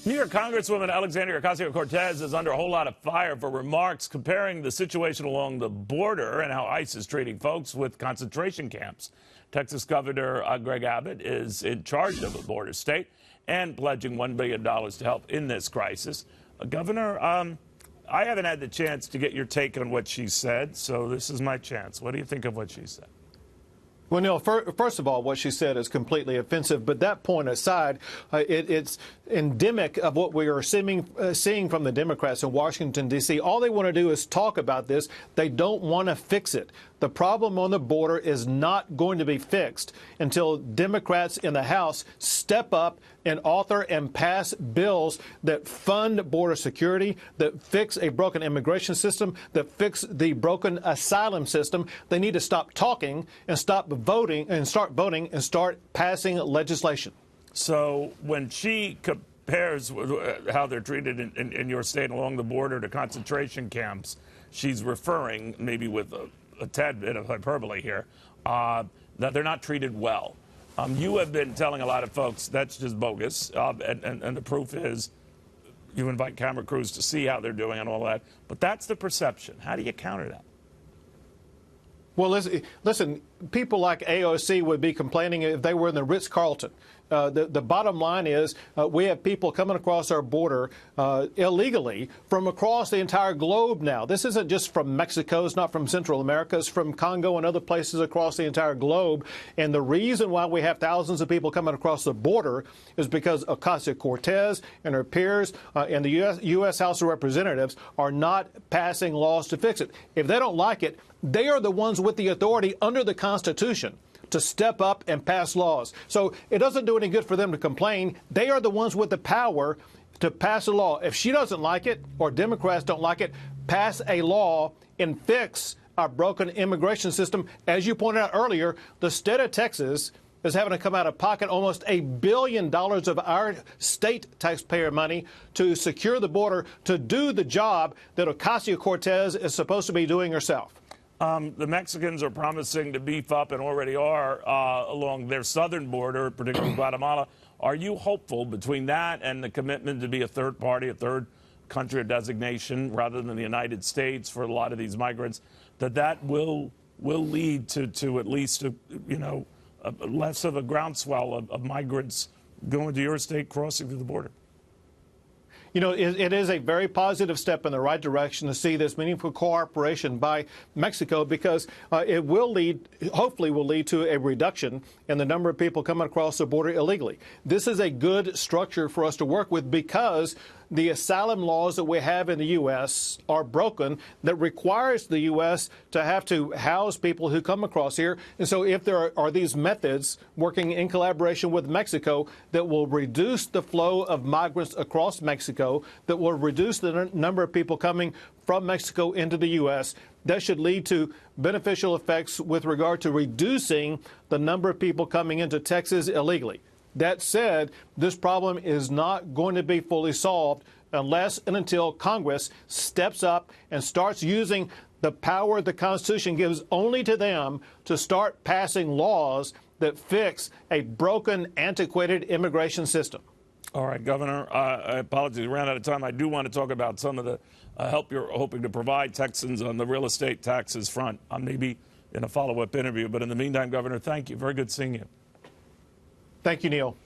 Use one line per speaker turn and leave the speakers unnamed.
New York Congresswoman Alexandria Ocasio-Cortez is under a whole lot of fire for remarks comparing the situation along the border and how ICE is treating folks with concentration camps. Texas Governor Greg Abbott is in charge of the border state and pledging $1 billion to help in this crisis. Governor, I haven't had the chance to get your take on what she said, so this is my chance. What do you think of what she said?
Well, Neil, first of all, what she said is completely offensive. But that point aside, it's endemic of what we are seeing from the Democrats in Washington, D.C. All they want to do is talk about this. They don't want to fix it. The problem on the border is not going to be fixed until Democrats in the House step up and author and pass bills that fund border security, that fix a broken immigration system, that fix the broken asylum system. They need to stop talking and stop voting and start voting and start passing legislation.
So when she compares how they're treated in your state along the border to concentration camps, she's referring, maybe with a tad bit of hyperbole here, that they're not treated well. You have been telling a lot of folks that's just bogus, and the proof is you invite camera crews to see how they're doing and all that. But that's the perception. How do you counter that?
Well, listen, people like AOC would be complaining if they were in the Ritz-Carlton. The bottom line is we have people coming across our border illegally from across the entire globe now. This isn't just from Mexico. It's not from Central America. It's from Congo and other places across the entire globe. And the reason why we have thousands of people coming across the border is because Ocasio-Cortez and her peers and the U.S. House of Representatives are not passing laws to fix it. If they don't like it, they are the ones with the authority under the Constitution to step up and pass laws. So it doesn't do any good for them to complain. They are the ones with the power to pass a law. If she doesn't like it or Democrats don't like it, pass a law and fix our broken immigration system. As you pointed out earlier, the state of Texas is having to come out of pocket almost $1 billion of our state taxpayer money to secure the border, to do the job that Ocasio-Cortez is supposed to be doing herself.
The Mexicans are promising to beef up, and already are, along their southern border, particularly Guatemala. Are you hopeful between that and the commitment to be a third party, a third country of designation, rather than the United States for a lot of these migrants, that will lead to at least, less of a groundswell of migrants going to your state, crossing through the border?
You know, it is a very positive step in the right direction to see this meaningful cooperation by Mexico, because it will hopefully will lead to a reduction in the number of people coming across the border illegally. This is a good structure for us to work with, because the asylum laws that we have in the U.S. are broken, that requires the U.S. to have to house people who come across here. And so if there are these methods working in collaboration with Mexico that will reduce the flow of migrants across Mexico, that will reduce the number of people coming from Mexico into the U.S., that should lead to beneficial effects with regard to reducing the number of people coming into Texas illegally. That said, this problem is not going to be fully solved unless and until Congress steps up and starts using the power the Constitution gives only to them to start passing laws that fix a broken, antiquated immigration system.
All right, Governor, I apologize, we ran out of time. I do want to talk about some of the help you're hoping to provide Texans on the real estate taxes front, maybe in a follow-up interview. But in the meantime, Governor, thank you. Very good seeing you.
Thank you, Neil.